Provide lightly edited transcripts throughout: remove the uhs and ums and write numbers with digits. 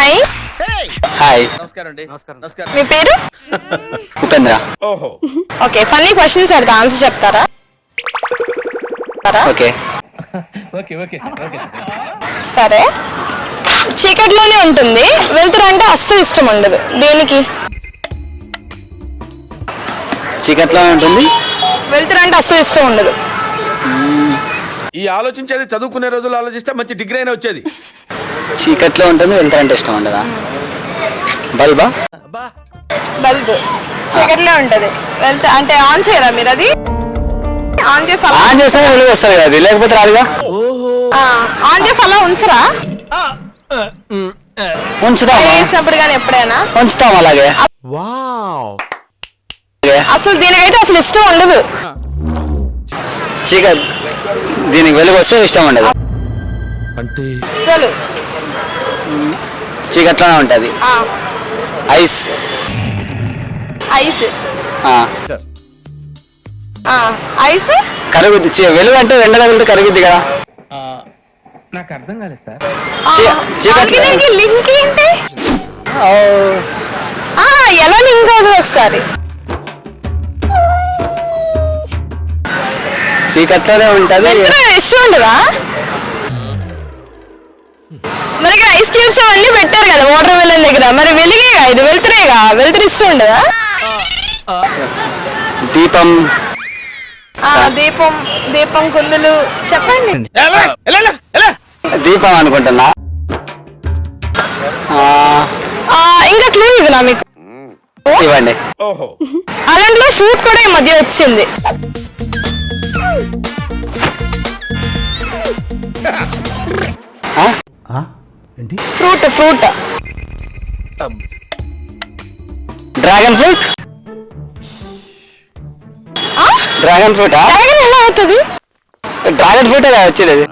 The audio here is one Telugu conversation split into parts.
హాయ్ హాయ్ నమస్కారం మీ పేరు ఉపేంద్ర. ఓకే ఫన్నీ క్వశ్చన్స్ అడితే ఆన్సర్ చెప్తారా? ఓకే సరే చీకట్లోనే ఉంటుంది వెళ్తురు అంటే అస్సలు ఇష్టం ఉండదు దేనికి? చీకట్లో ఉంటుంది వెళ్తురు అంటే అస్సలు ఇష్టం ఉండదు. ఈ ఆలోచించేది చదువుకునే రోజులు ఆలోచిస్తే మంచి డిగ్రీ అయినా వచ్చేది. చీకట్లో ఉంటుంది వెళ్తారంటే ఇష్టం ఉండదా? బల్బా? బల్బ్ చీకట్లో ఉంటది వెళ్తే అంటే ఆన్ చేయరా మీరు? అది ఆన్ చేసి అలా ఆన్ చేస్తే వెలుగు వస్తుంది కదా, అది లేకపోతే రాదుగా. ఆన్ చేసి అలా ఉంచరా ఉంచుతామా? వేసినప్పుడు కానీ ఎప్పుడైనా ఉంచుతాం అలాగే. అసలు దీనికైతే అసలు ఇష్టం ఉండదు. చీకట్ దీనికి వెలుగు వస్తే ఇష్టం ఉండదు అంటే అసలు చీకట్లోనే ఉంటుంది. ఐస్ ఐస్ ఐస్ కరుగుద్ది. వెలుగు అంటే ఎండ తగిలితే కరుగుద్ది కదా. నాకు అర్థం కాలేదు సార్. లింక్ ఏంటి? ఎలా లింక్ అవుతుంది ఒకసారి? చీకట్లోనే ఉంటది. ఇష్టం ఉండదా? మరి ఇక్కడ ఐస్ క్యూబ్స్ అవన్నీ పెట్టారు కదా వాటర్ మిలన్ దగ్గర, మరి వెలిగేగా ఇది వెళ్తురేగా, వెళ్తురు ఇష్టం ఉండదా? దీపం దీపం దీపం కుందులు చెప్పండి. దీపం అనుకుంటున్నా. ఇంకా క్లూ ఇవ్వనా మీకు? ఇవ్వండి. అలాంటిలో ఫ్రూట్ కూడా ఈ మధ్య వచ్చింది. Fruit fruit dragon fruit. Dragon fruit dragon ఎలా అవుతుంది? డ్రాగన్ ఫ్రూట్ వచ్చేది.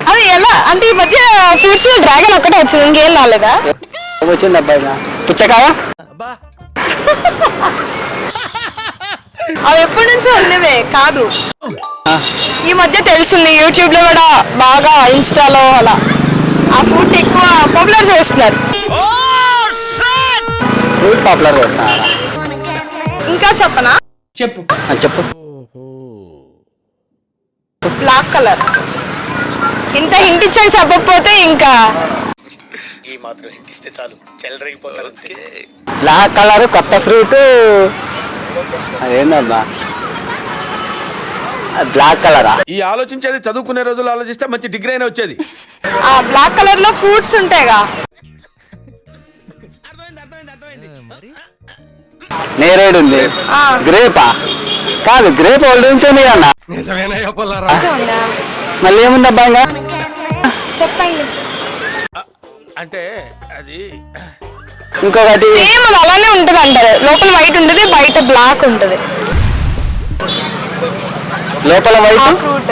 అది ఎలా అంటే ఈ మధ్య ఫ్రూట్స్ లో డ్రాగన్ ఒక్కటే వచ్చింది, ఇంకేం రాలేదా? వచ్చింది అబ్బాయి. పుచ్చకాయ. అవి ఎప్పటి నుంచో ఉన్నవే కాదు, ఈ మధ్య తెలిసింది యూట్యూబ్ లో కూడా బాగా, ఇన్స్టాలో అలా ఆ ఫ్రూట్ ఎక్కువ పాపులర్ చేస్తున్నారు. ఫ్రూట్ పాపులర్ చేస్తున్నారు. ఇంకా చెప్పనా? చెప్పు. చెప్పు. Black colour. ఇంత హింట్ ఇచ్చాక చెప్పకపోతే ఇంకా ఈ మాత్రం హింట్ ఇస్తే చాలు చెలరేగిపోతారు. బ్లాక్ కలర్ కొత్త ఫ్రూట్ అదేందబ్బా? బ్లాక్ కలరా? ఈ ఆలోచించేది చదువుకునే రోజులు ఆలోచిస్తే మంచి డిగ్రీ అయినా వచ్చేది. ఆ బ్లాక్ కలర్ లో ఫ్రూట్స్ ఉంటాయిగా. నేరేడు ఉంది. గ్రేపా? కాదు, గ్రేప్ ఓల్డ్ నుంచి ఉంది అన్న. ఉందా? మళ్ళీ ఏముందబ్బా ఇంకా? చెప్పండి. అంటే అది ఇంకొకటి సేమ్ అది అలానే ఉంటది అంటారు. లోపల వైట్ ఉంటది, బయట బ్లాక్ ఉంటది. లోపల వైట్, ఫ్రూట్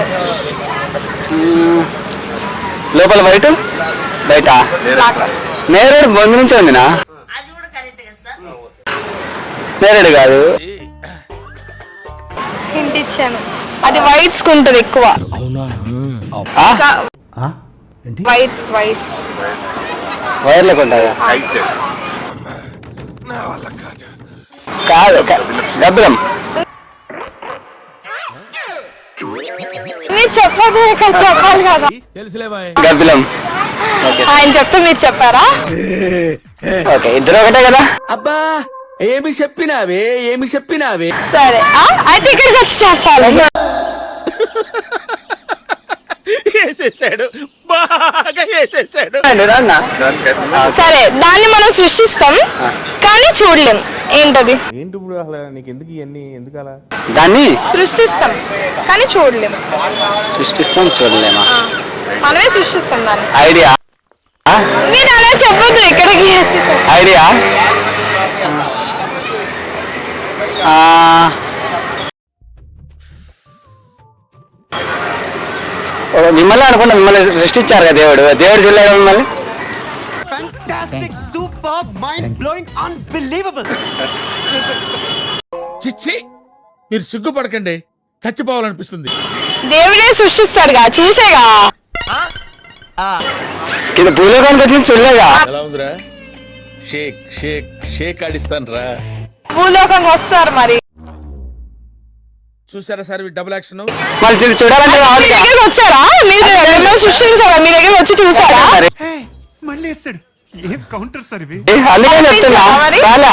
లోపల వైట్, బయట బ్లాక్. నేరేడు ముందు నుంచే ఉందినా? నేరేడు కాదు. హింట్ ఇచ్చాను, అది వైట్స్ ఉంటది ఎక్కువ. వైట్స్ వైట్స్ వైర్లకు ఉంటుందా? కాదు, గబ్బరం. మీరు చెప్పదు ఇక్కడ చెప్పాలి కదా. గబ్బిలం. ఆయన చెప్తే మీరు చెప్పారా? ఓకే, ఇద్దరు ఒకటే కదా. అబ్బా ఏమి చెప్పినావే. సరే అయితే ఇక్కడికి వచ్చి చెప్పాలి. వేసేసాడు, బాగా వేసేసాడు. సరే దాన్ని మనం సృష్టిస్తాం కానీ చూడలేం. ఏంటది? ఏంటి ఇప్పుడు అసలు నీకు ఎందుకు ఇవన్నీ ఎందుకు అలా? దాన్ని సృష్టిస్తాం కానీ చూడలేం. సృష్టిస్తాం చూడలేమా? మనమే సృష్టిస్తాం దాన్ని. ఐడియా? మీరు అలా చెప్పొద్దు, ఇక్కడికి వచ్చి చెప్పండి. ఐడియా? మిమ్మల్ని అనుకుంటా, మిమ్మల్ని సృష్టించారు కదా దేవుడు. దేవుడు చూడలేదు మిమ్మల్ని. చిచ్చి, మీరు సిగ్గుపడకండి, చచ్చిపోవాలనిపిస్తుంది. దేవుడే సృష్టిస్తాడుగా, చూసేగా. కింద భూలోకానికి వచ్చి చూడలేగా. ఎలా ఉందిరా? షేక్ షేక్ షేక్ ఆడిస్తాను రా. భూలోకంకి వస్తారు మరి. చూసారా సార్ డబుల్ యాక్షన్? మళ్ళీ చూడాలంటే మీ రావాలి. దగ్గరికి వచ్చారా? మీరు మిమ్మల్ని సృష్టించారా? మీ దగ్గరికి వచ్చి చూసారా? మళ్ళీ వేస్తాడు ఏం కౌంటర్ సార్ ఇవి అందుకే చెప్తున్నా మరి? చాలా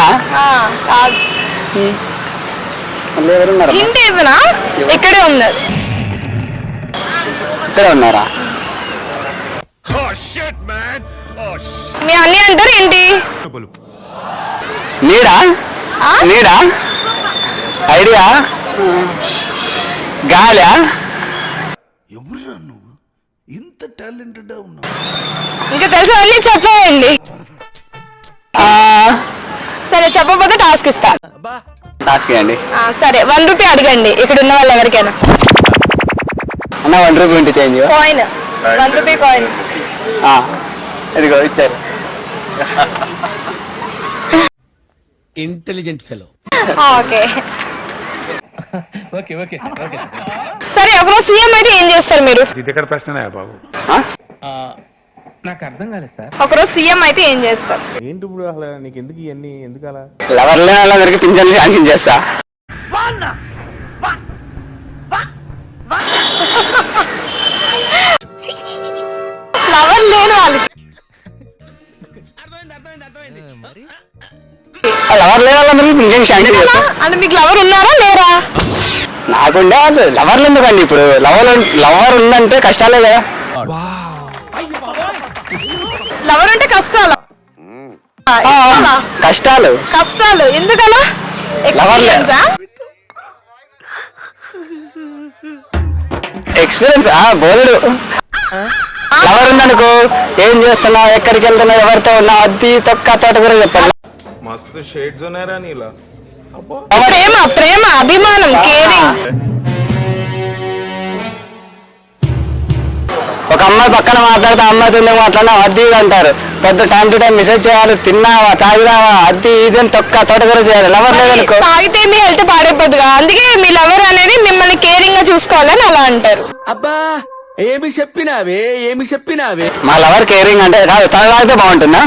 కాదు. మళ్ళీ ఎవరున్నారు? ఇంటి ఇవ్వనా? ఇక్కడే ఉన్నది. ఇక్కడ ఉన్నారా? మీ అన్ని అంటారు ఏంటి? నీడా ఆ? నీడా ఐడియా గాలా ఎవరురా నువ్వు ఇంత టాలెంటెడ్ ఉన్నావు ఇంకా తెలుసు అన్ని చెప్పేయండి. సరే చెప్పకపోతే టాస్క్ ఇస్తా. టాస్క్ ఇవ్వండి. సరే 1 రూపీ అడగండి ఇక్కడ ఉన్న వాళ్ళు ఎవరికైనా. అన్న 1 రూపీ ఉంటే చేంజ్. Coin 1 rupee coin. ఇదిగో ఇచ్చారు. Intelligent fellow. ఓకే సరే ఒకరోజు సీఎం అయితే ఏం చేస్తారు మీరు? నాకు అర్థం కాలేదు సార్. ఒకరోజు సీఎం అయితే ఏం చేస్తారు? ఏంటి ఇప్పుడు అసలు నీకు ఎందుకు ఇవన్నీ ఎందుకు అలా? లవర్ లేని వాళ్ళందరికీ పింఛన్లు శాంక్షన్ చేస్తా. ఫ్లవర్ లేని వాళ్ళకి లవర్ లేని వాళ్ళందరికీ పింఛన్ శాంక్షన్ చేస్తా. అంటే మీకు లవర్ ఉన్నారా లేరా? నాకుండే వాళ్ళు లవర్లు ఎందుకండి ఇప్పుడు? లవర్ ఉందంటే కష్టాలే కదా. లవర్ అంటే కష్టాలు. కష్టాలు కష్టాలు ఎందుకలా? ఎక్స్పీరియన్సా? ఎక్స్పీరియన్స్ బోలుడు. లవర్ ఉందనుకో ఏం చేస్తున్నావు, ఎక్కడికి వెళ్తున్నావు, ఎవరితో ఉన్నావు, అది తొక్క తోట కూడా చెప్పాలి. మస్తు షేడ్స్ ఉన్నారా నీలా? ప్రేమ ప్రేమ అభిమానం కేరింగ్. ఒక అమ్మాయి పక్కన మాట్లాడితే అమ్మాయితో ఎందుకు మాట్లాడినా అది ఇది అంటారు. పెద్ద టైం టు టైం మెసేజ్ చేయాలి, తిన్నావా తాగినావా అది ఇది అని తొక్క తోట కూడా చేయాలి. లవర్ లేదనుకో తాగితే మీ హెల్త్ పాడైపోతుందిగా. అందుకే మీ లవర్ అనేది మిమ్మల్ని కేరింగ్ గా చూసుకోవాలని అలా అంటారు. అబ్బా ఏమి చెప్పినావే ఏమి చెప్పినావే? మా లవర్ కేరింగ్ అంటే కాదు, తన తాగితే బాగుంటుందా?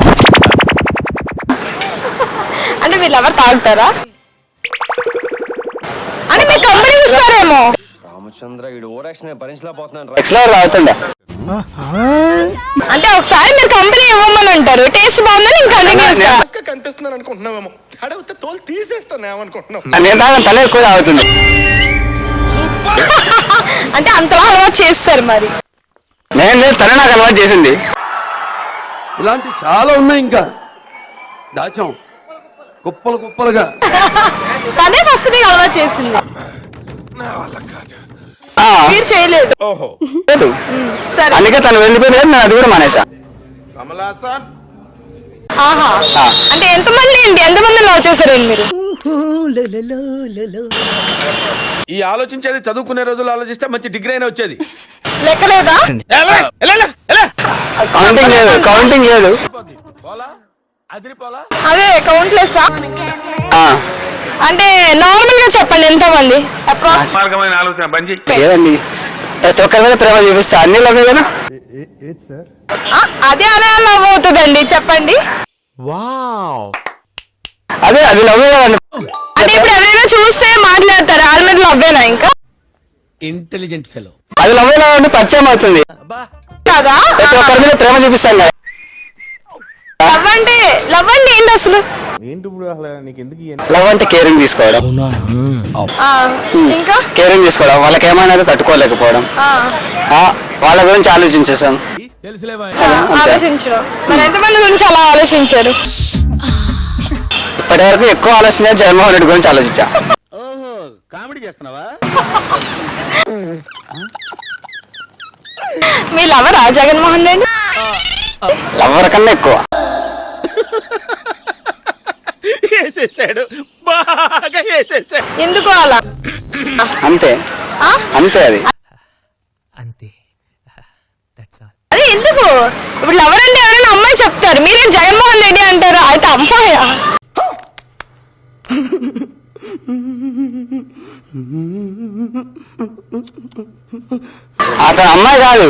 అంటే మీ లవర్ తాగుతారా? అంటే మీ కంపెనీ ఇస్తారేమో. రామచంద్ర వీడు ఓరాక్షన్ భరించలేకపోతున్నాను. ఎక్స్లవర్ తాగుతుండే. అంటే ఒకసారి మీరు కంపెనీ ఇవ్వమని అంటారు, టేస్ట్ బాగుందని ఇంకా కంటిన్యూ ఇస్తా. కనిపిస్తున్నాను అనుకుంటున్నావేమో అడిగితే తోలు తీసేస్తాను ఏమనుకుంటున్నావు. నేను తాగని తల ఎక్కువ తాగుతుంది. అంటే అంతలా అలవాటు చేస్తారు మరి. నేను లేదు, తనే నాకు అలవాటు చేసింది. ఇలాంటి చాలా ఉన్నాయి, ఇంకా దాచాం కుప్పలు కుప్పలుగా. తనే ఫస్ట్ మీకు అలవాటు చేసింది, మీరు చేయలేదు. ఓహో లేదు. సరే అందుకే తను వెళ్ళిపోయింది, నేను అది కూడా మానేసా. కమలాసన్ ఆహా. అంటే ఎంతమంది లవ్ చేశారండి మీరు? ఈ ఆలోచించేది చదువుకునే రోజులు ఆలోచిస్తే మంచి డిగ్రీ అయినా వచ్చేది. లెక్కలేదా? కౌంటింగ్ లేదు. అదే కౌంట్లెస్సా? ఆ, అంటే నార్మల్ గా చెప్పండి ఎంతమంది అప్రాక్స్? ఏదండి ప్రతి ఒక్కరి మీద ప్రేమ చూపిస్తా. అన్ని లవ్ కదా. అదే అలా లవ్ అవుతుందండి చెప్పండి. అదే అది లవ్ కదండి. అంటే ఇప్పుడు ఎవరైనా చూస్తే మాట్లాడతారు, వాళ్ళ మీద లవ్వేనా ఇంకా? Intelligent fellow. అది లవ్ కదండి, పరిచయం అవుతుంది. కదా ప్రతి ఒక్కరి మీద ప్రేమ చూపిస్తాను కదా. లవ్ అంటే ఏంటి అసలు? ఏంటి ఇప్పుడు అసలు నీకు ఎందుకు ఇవన్నీ? లవ్ అంటే కేరింగ్ తీసుకోవడం. ఇంకా కేరింగ్ తీసుకోవడం, వాళ్ళకి ఏమైనా తట్టుకోలేకపోవడం, వాళ్ళ గురించి ఆలోచించేసాం. తెలుసులేవా? ఆలోచించడం. మరి ఎంతమంది గురించి అలా ఆలోచించారు? ఇప్పటి వరకు ఎక్కువ ఆలోచించా జగన్మోహన్ రెడ్డి గురించి ఆలోచించా. కామెడీ చేస్తున్నావా? మీ లవరా జగన్మోహన్ రెడ్డి? లవర్ కన్నా ఎక్కువ. వేసేసాడు, బాగా వేసేసాడు. ఎందుకు అలా? అంతే అంతే అది. అదే ఎందుకు? ఇప్పుడు లవర్ అంటే ఎవరైనా అమ్మాయి చెప్తారు, మీరేం జగన్మోహన్ రెడ్డి అంటారు, అయితే అమ్మాయా? అతను అమ్మాయి కాదు,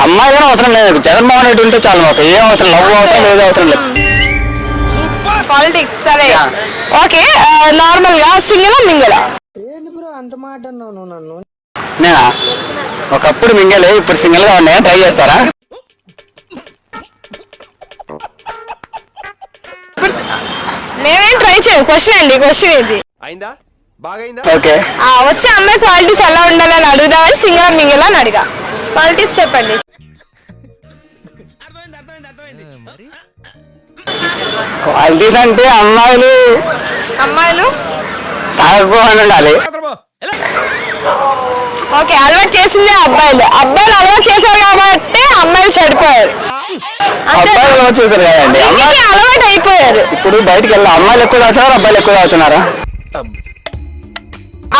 అమ్మాయి కానీ అవసరం లేదు. జగన్మోహన్ రెడ్డి ఉంటే చాలు మాకు, ఏం అవసరం, లవ్ అవసరం, ఏది అవసరం లేదు. పాలిటిక్స్ సరే ఓకే. నార్మల్ గా సింగిలా మింగిలా? నేనా ఒకప్పుడు మింగలే, ఇప్పుడు సింగిల్ గా ఉన్నాయా, ట్రై చేస్తారా? మేమేం ట్రై చేయం. క్వశ్చన్ అండి, క్వశ్చన్ ఇది. అయిందా బాగైందా ఓకే. వచ్చే అమ్మాయి క్వాలిటీస్ ఎలా ఉండాలని అడుగుదామని సింగిల్ మింగిల్ అని అడిగా. క్వాలిటీస్ చెప్పండి. క్వాలిటీస్ అంటే అమ్మాయిలు తాగకపోని ఉండాలి. ఓకే, అలవాటు చేసిందే అబ్బాయిలు అలవాటు చేశారు కాబట్టి అమ్మాయిలు చెడిపోయారు. అబ్బాయిలు అలవాటు చేశారు కదండి, అమ్మాయిలు అలవాటు అయిపోయారు. ఇప్పుడు బయటికి వెళ్ళి అమ్మాయిలు ఎక్కువ తాగుతున్నారా, అబ్బాయిలు ఎక్కువ తాగుతున్నారా?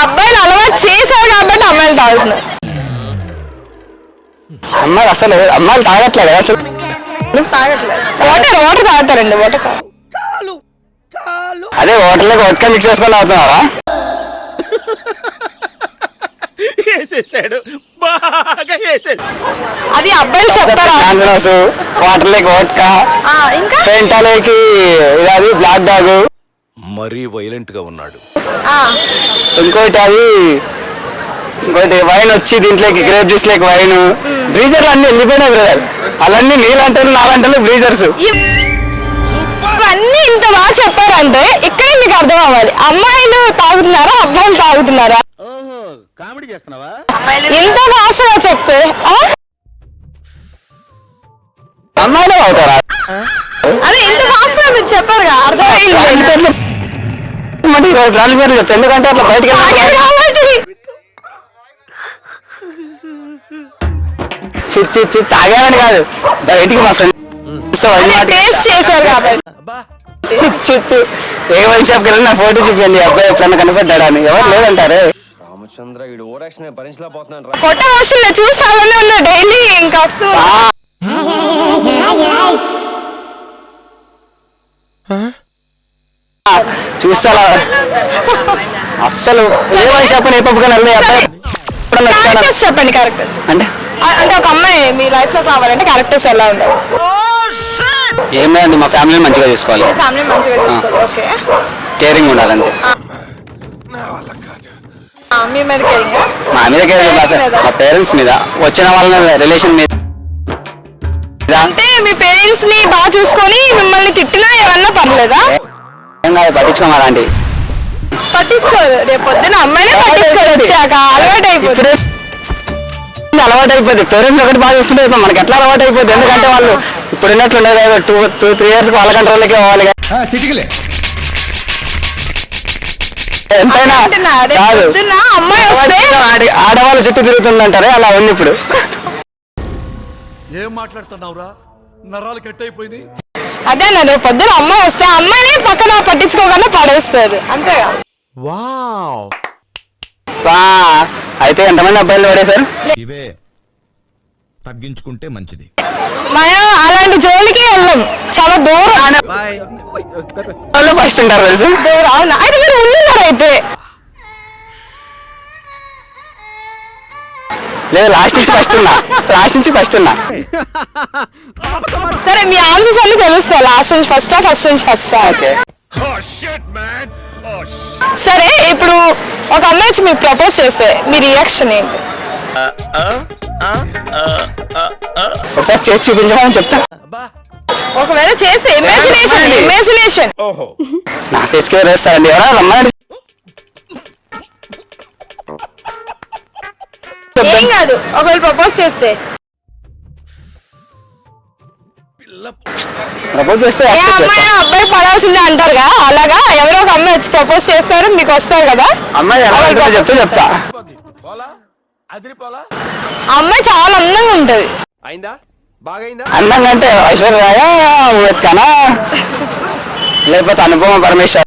అబ్బాయిలు అలవాటు చేశారు కాబట్టి అమ్మాయిలు తాగుతున్నారు. అమ్మాయిలు అసలు అమ్మాయిలు తాగట్లేదు అసలు. తాగట్లేదు. వాటర్ తాగుతారండి, వాటర్ తాగు. అదే వాటర్లో వడ్కా మిక్స్ చేసుకొని తాగుతున్నారా? వేసేసాడు, బాగా వేసేది. అది అబ్బాయిలు చెప్తారా? వాటర్లోకి వడ్కా, ఇంకా పెంటాలోకి ఇది బ్లాక్ డాగ్, మరీ వైలెంట్ గా ఉన్నాడు. ఇంకోటి వైన్ వచ్చి దీంట్లోకి గ్రేప్ జ్యూస్ లేక వైన్, బ్రీజర్లు అన్ని వెళ్ళిపోయినాయి బ్రదర్. అలాన్ని నీళ్ళంటారు, నాలంటారు బ్రీజర్స్. ఇవన్నీ ఇంత బాగా చెప్పారంటే ఇక్కడ మీకు అర్థం అవ్వాలి, అమ్మాయిలు తాగుతున్నారా అబ్బాయిలు తాగుతున్నారా? కామెడీ చేస్తున్నావా? ఎంత భాషగా చెప్తే అమ్మాయిలే తాగుతారా? అదే ఇంత భాషగా మీరు చెప్పారుగా, అర్థమైంది. రాని పేర్లు చెప్తా, ఎందుకంటే అట్లా బయటకి తాగాలని కాదు, బయటికి మా ఫ్రెండ్స్ టేస్ట్ చేశారు కాబట్టి. ఏ వైన్ షాప్కి వెళ్ళి నా ఫోటో చూపించండి, అబ్బాయి ఎప్పుడన్నా కనపడ్డా అని. ఎవరు లేదంటారు. రామచంద్ర వీడు ఓరాక్షన్ భరించలేకపోతున్నాను రా. ఫోటో వస్తుంది చూస్తానే ఉన్నా డైలీ, ఇంకా వస్తూ చూస్తా అస్సలు ఏ వైన్ షాప్ ఏ పప్పుకొని వెళ్ళి అబ్బాయి క్యారెక్టర్స్ చెప్పండి. క్యారెక్టర్స్ అంటే అంటే ఒక అమ్మాయి మీ లైఫ్ లో కావాలంటే క్యారెక్టర్స్ ఎలా ఉండాలి? ఏం లేదండి, మా ఫ్యామిలీని మంచిగా చూసుకోవాలి, ఫ్యామిలీ మంచిగా చూసుకోవాలి. ఓకే, కేరింగ్ ఉండాలి అంతే. మీ మీద కేరింగ్? మా మీద కేరింగ్ కాదు, మా పేరెంట్స్ మీద, వచ్చిన వాళ్ళ రిలేషన్ మీద. అంటే మీ పేరెంట్స్ ని బాగా చూసుకొని మిమ్మల్ని తిట్టినా ఏమన్నా పర్లేదా? ఏం కాదు, పట్టించుకోమా అలాంటి పట్టించుకోరు. రేపు పొద్దున అమ్మాయినే పట్టించుకోరు, వచ్చాక అలవాటు అయిపోతుంది. అలవాటు అయిపోద్ది. పేరెంట్స్ ఒకటి బాగా చూస్తుంటే మనకి ఎట్లా అలవాటు అయిపోద్ది? ఎందుకంటే వాళ్ళు ఇప్పుడు ఉన్నట్లుండేది 2-3 years వాళ్ళ కంట్రోల్లోకి పోవాలి. ఎంతైనా కాదు, అమ్మాయి వస్తే ఆడవాళ్ళు చుట్టూ తిరుగుతుందంటారే, అలా ఉంది ఇప్పుడు. ఏం మాట్లాడుతున్నావురా, నరాలు కట్ అయిపోయింది. అదే రేపు పొద్దున అమ్మాయి వస్తే అమ్మాయిని పక్కన పట్టించుకోకుండా పడేస్తారు, అంతేగా? అయితే ఎంతమంది అబ్బాయిలు పడేశారు? ఇవే తగ్గించుకుంటే మంచిది. మనం అలాంటి జోలికి వెళ్ళాం, చాలా దూరం ఫస్ట్ ఉంటారు తెలుసు. దూరం. అవునా? అయితే మీరు ముందున్నారు అయితే. లేదు, లాస్ట్ నుంచి ఫస్ట్ ఉన్నా. సరే, మీ ఆన్సర్స్ అన్ని తెలుస్తాయి. లాస్ట్ నుంచి ఫస్ట్. ఓకే. సరే, ఇప్పుడు ఒక అమ్మాయి వచ్చి మీకు ప్రపోజ్ చేస్తే మీ రియాక్షన్ ఏంటి? ఒకసారి చేసి చూపించమని చెప్తా. ఒకవేళ చేస్తే ఇమాజినేషన్ ఓహో, నా ఫేస్కి ఎవరు వేస్తారండి? ఎవరా రమ్మని ఏం కాదు. ఒకవేళ ప్రపోజ్ చేస్తే ప్రపోజ్ చేస్తే ఏ accept అమ్మాయి చేస్తా. అబ్బాయి పడాల్సిందే అంటారుగా, అలాగా ఎవరో ఒక అమ్మాయి వచ్చి ప్రపోజ్ చేస్తారు, మీకు వస్తారు కదా, అమ్మాయి ఎలా ఉంటుందో చెప్తా. ఆ అమ్మాయి చాలా అందంగా ఉంటది. అయిందా బాగైందా అందంగా అంటే ఐశ్వర్య వెతకానా, లేకపోతే అనుపమ పరమేశ్వర్?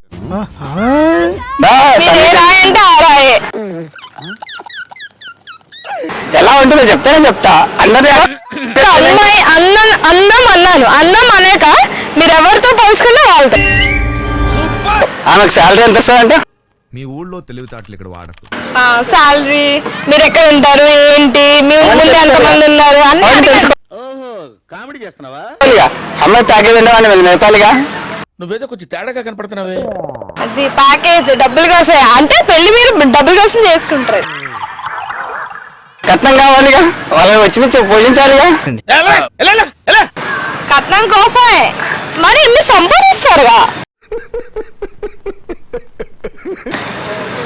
మీరు ఏ రాయి అంటే ఆ రాయే. ఎలా ఉంటుందో చెప్తా. అందరూ అమ్మాయి అందం అన్నాను. అందం అనేక మీరు ఎవరితో పోల్చుకున్నా వాళ్ళతో. ఆమెకు శాలరీ ఎంత వస్తుందంటే మీ ఊళ్ళో తెలివితేటలు ఇక్కడ వాడకు. శాలరీ, మీరు ఎక్కడ ఉంటారు, ఏంటి, మీ ముందు ఎంతమంది ఉన్నారు అన్ని అడిగారు. అమ్మాయి ప్యాకేజ్ అంటే వాళ్ళు నేపాలిగా. నువ్వేదో కొంచెం తేడాగా కనపడుతున్నావే. అది ప్యాకేజ్ డబ్బులు కోసం, అంటే పెళ్లి మీరు డబ్బులు కోసం చేసుకుంటారు. కట్నం కావాలిగా, వాళ్ళు వచ్చి పోషించాలిగా. ఎలా? ఎలా? ఎలా? ఎలా? కట్నం కోసమే మరి మీరు సంపాదిస్తారుగా.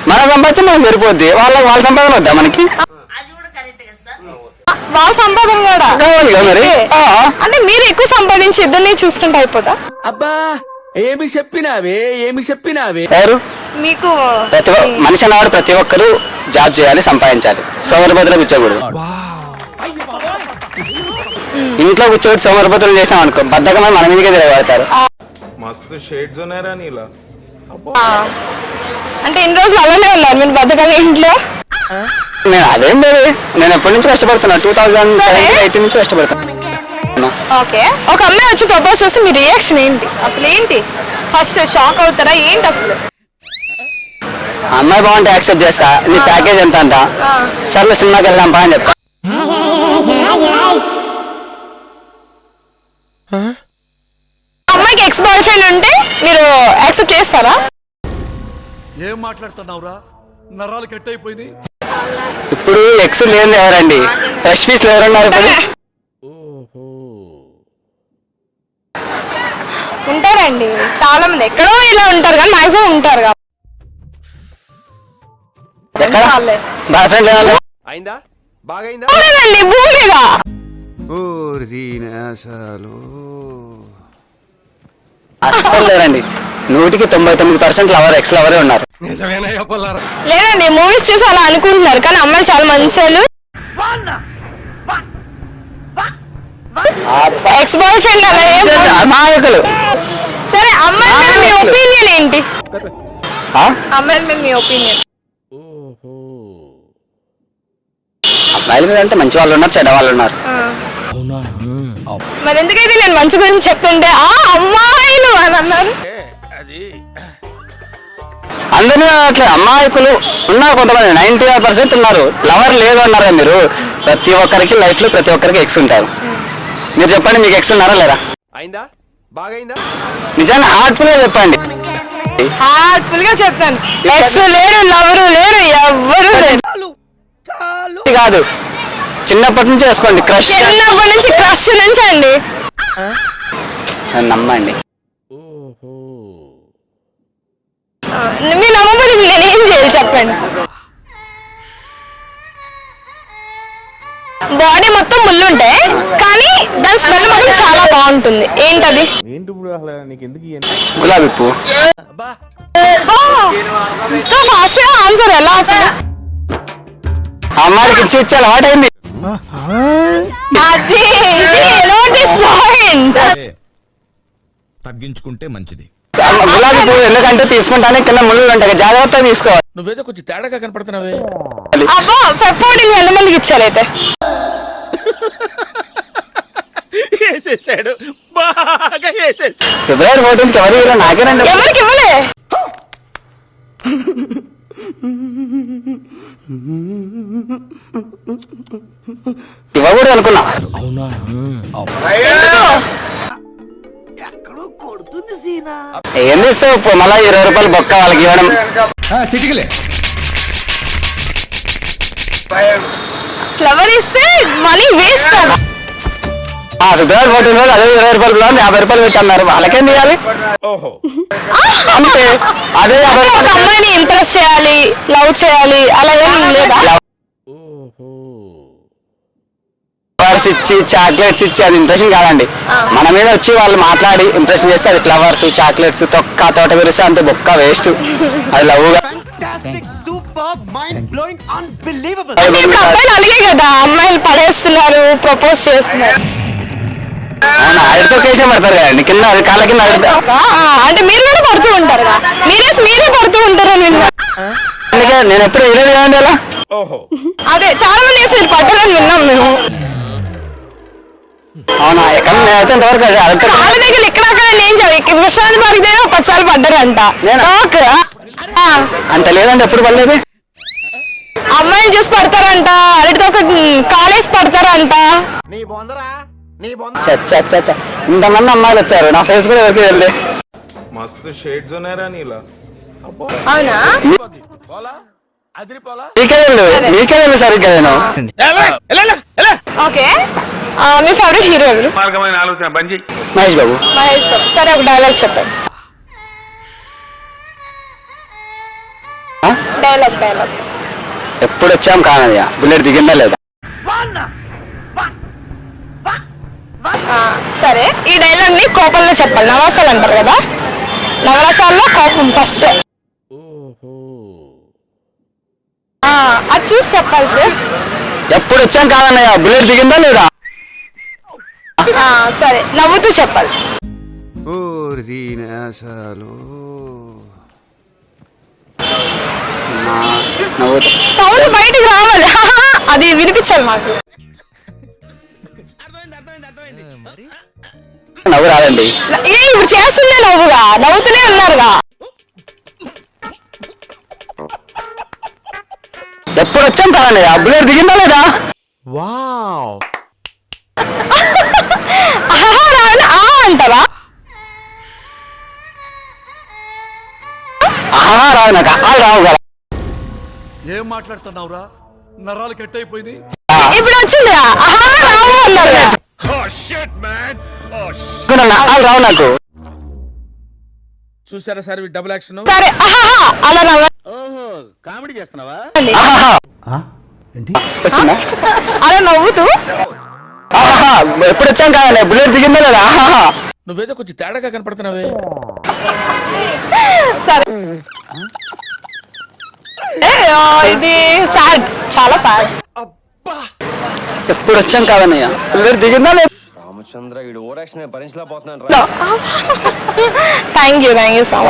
మన సంపాదించి మనకు సరిపోద్ది, వాళ్ళ సంపాదన వద్దా మనకి? వాళ్ళ సంపాదన కూడా కావాలిగా మరి. అంటే మీరు ఎక్కువ సంపాదించి ఇద్దరిని చూసుకుంటే అయిపోతా. అబ్బా ఏమి చెప్పినావే, ఏమి చెప్పినావే. ఎవరు? మీకు మనిషి అన్నవాడు ప్రతి ఒక్కరు జాబ్ చేయాలి, సంపాదించాలి. సోమరిపోతులు కూర్చోకూడదు. ఇంట్లో కూర్చోబెట్టి సోమరిపోతులు చేసాం అనుకో, బద్దకమని మన మీదకే తిరగబడతారు. మస్తు షేడ్స్ ఉన్నారా నీలా. అంటే ఇన్ని రోజులు అలానే ఉన్నారు మీరు బద్దకంగా ఇంట్లో. నేను అదేం లేదు, నేను ఎప్పటి నుంచి కష్టపడుతున్నా, 2018 నుంచి కష్టపడుతున్నా. ఓకే, ఒక అమ్మాయి వచ్చి ప్రపోజ్ చేస్తే మీ రియాక్షన్ ఏంటి? అసలు ఏంటి? ఫస్ట్ షాక్ అవుతారా ఏంటి అసలు? అమ్మాయి బాగుంటే యాక్సెప్ట్ చేస్తా. నీ ప్యాకేజ్ ఎంత అంట, సర్లే సినిమాకి వెళ్దాం పా అని చెప్తా. అమ్మాయికి ఎక్స్ బాయ్ ఫ్రెండ్ ఉంటే మీరు యాక్సెప్ట్ చేస్తారా? ఏం మాట్లాడుతున్నావురా, నరాలు కట్ అయిపోయింది. ఇప్పుడు ఎక్స్ లేదు ఎవరండి, ఫ్రెష్ పీస్ ఎవరున్నారు ఇప్పుడు? ఉంటారండి చాలా మంది, ఎక్కడో ఇలా ఉంటారు కానీ మాక్సిమం ఉంటారు. ఎక్కడ బాయ్ ఫ్రెండ్ లేదా? అయిందా? బాగైందా? భూమి మీద అస్సలు లేరండి. 99% లవర్, ఎక్స్ లవరే ఉన్నారు. లేదండి, మూవీస్ చూసి అలా అనుకుంటున్నారు కానీ అమ్మాయిలు చాలా మంచి వాళ్ళు. ఎక్స్ బాయ్ ఫ్రెండ్ అలా ఏం అమాయకులు. సరే, అమ్మాయిల మీద మీ ఒపీనియన్ ఏంటి? అమ్మాయిల మీద మీ ఒపీనియన్? అబ్బాయిల మీద అంటే మంచి వాళ్ళు ఉన్నారు, చెడ్డ వాళ్ళు ఉన్నారు. మరి ఎందుకైతే నేను మంచి గురించి చెప్తుంటే అమ్మాయిలు అని అన్నారు? అందరూ అట్లా అమాయకులు ఉన్నారు, కొంతమంది 95% ఉన్నారు. లవర్ లేదు అన్నారా మీరు? ప్రతి ఒక్కరికి లైఫ్ లో ప్రతి ఒక్కరికి ఎక్స్ ఉంటారు. మీరు చెప్పండి, మీకు ఎక్స్ ఉన్నారా లేరా? అయిందా? బాగైందా? నిజంగా హార్ట్ఫుల్ గా చెప్పండి. హార్ట్ఫుల్ గా చెప్తాను, ఎక్స్ లేరు, లవరు లేరు, ఎవ్వరు లేరు. కాదు, చిన్నప్పటి నుంచి వేసుకోండి క్రష్. చిన్నప్పటి నుంచి క్రష్ నుంచి అండి. నమ్మండి. మీరు నమ్మకపోతే నేనేం చేయాలి చెప్పండి? బాడీ మొత్తం ముళ్ళుంటాయి కానీ దాని స్మెల్ మాత్రం చాలా బాగుంటుంది. ఏంటది? గులాబీ పువ్వు. ఫాస్ట్ గా ఆన్సర్ ఎలా అసలు? అమ్మాయికి ఇచ్చి అలవాటు అయింది. అది నోటీస్ పాయింట్. తగ్గించుకుంటే మంచిది. గులాబీ పువ్వు ఎందుకంటే తీసుకుంటానే కింద ముళ్ళు ఉంటాయి, జాగ్రత్తగా తీసుకోవాలి. నువ్వేదో కొంచెం తేడాగా కనపడుతున్నావే. అబ్బా, ఫెఫోర్డింగ్ ఎంతమందికి ఇచ్చారైతే? వేసేసాడు, బాగా వేసేసాడు. ఫిబ్రవరి 14th ఎవరు ఇలా నాకేనండి. ఎవరికి ఇవ్వలే? ఇవ్వకూడదు అనుకున్నా. ఏం తీస్తావు మళ్ళా 20 రూపాయలు బొక్క వాళ్ళకి ఇవ్వడం. ఫ్లవర్ ఇస్తే మనీ వేస్ట్ కదా. ఫిబ్రవరి 14 రోజు అదే 20 రూపాయలు 50 రూపాయలు పెట్టన్నారు, వాళ్ళకేం తీయాలి? ఓహో, అంతే. అదే ఒక అమ్మాయిని ఇంప్రెస్ చేయాలి, లవ్ చేయాలి, అలా ఏం లేదా? ఫ్లవర్స్ ఇచ్చి చాక్లెట్స్ ఇచ్చి అది ఇంప్రెషన్ కాదండి. మన మీద వచ్చి వాళ్ళు మాట్లాడి ఇంప్రెషన్ చేస్తే అది ఫ్లవర్స్, చాక్లెట్స్, తొక్క, తోట గురిస్తే అంతే బొక్క వేస్ట్. అది లవ్ గా. మీకు అబ్బాయిలు అలాగే కదా, అమ్మాయిలు పడేస్తున్నారు, ప్రపోజ్ చేస్తున్నారు. అవునా, అడితో కేసే పడతారు కదండి కింద, అది కాళ్ళ కింద. అంటే మీరు కూడా పడుతూ ఉంటారు, మీరే పడుతూ ఉంటారు. అందుకే నేను ఎప్పుడు వేయలేదు కదండి అలా. ఓహో, అదే చాలా మంది వేసి మీరు పడ్డారని విన్నాం మేము. అవునా, ఎక్కడ నేనైతే ఇంతవరకు చాలా దగ్గర ఇక్కడ అక్కడ నేను విశ్రాంతి పార్క్ దగ్గర 10 సార్లు పడ్డారంట. అంత లేదండి, ఎప్పుడు పడలేదు. అమ్మాయిని చూసి పడతారంట, అడిగితే ఒక కాలేజ్ పడతారంట. చచ్చ ఇంతమంది అమ్మాయిలు వచ్చారు, నా ఫేస్ కూడా ఎవరికి వెళ్ళి. మస్తు షేడ్స్ ఉన్నారా నీలా? అవునా? మీకే వెళ్ళు సరిగ్గా నేను. ఓకే, మీ ఫేవరెట్ హీరో ఎవరు? మార్గమైన ఆలోచన బంజీ. మహేష్ బాబు. మహేష్ బాబు. సరే, ఒక డైలాగ్ చెప్పండి. ఆ? డైలాగ్. ఎప్పుడు వచ్చాం కానయ్యా, బుల్లెట్ దిగిందా లేదా? సరే, ఈ డైలాగ్ ని కోపంలో చెప్పాలి. నవరసాలు అంటారు కదా, నవరసాల్లో కోపం ఫస్ట్. అది చూసి చెప్పాలి సార్. ఎప్పుడు వచ్చాం కాదన్నయ్యా, బుల్లెట్ దిగిందా లేదా? సరే, నవ్వుతూ చెప్పాలి. నవ్వుతా. సౌండ్ బయటికి రావాలి, అది వినిపించాలి మాకు. నవ్వు రాదండి. ఇప్పుడు చేస్తుంది నవ్వుగా, నవ్వుతూనే ఉన్నారుగా. ఎప్పుడు వచ్చాం కాదన్నయ్యా, బుల్లెట్ దిగిందా లేదా? అంటారా? రావు నాకు రావు కదా. ఏం మాట్లాడుతున్నావురా, నరాలు కట్ అయిపోయింది. ఇప్పుడు వచ్చింది రావు అన్నారు. రావు నాకు. చూసారా సార్ డబుల్ యాక్షన్? సరే, అలా నవ్వ. కామెడీ చేస్తున్నావా? వచ్చిందా? అలా నవ్వుతూ ఎప్పుడు వచ్చాం కాదన్నయ్య, బుల్లెట్ దిగిందా లేదా? నువ్వేదో కొంచెం తేడాగా కనపడుతున్నావే. సరే, ఇది సాడ్, చాలా సాడ్. ఎప్పుడు వచ్చాం కాదన్నయ్య, బుల్లెట్ దిగిందా లేదా? రామచంద్ర, ఈ ఓవర్ యాక్షన్ భరించలేకపోతున్నాను. Thank you so much.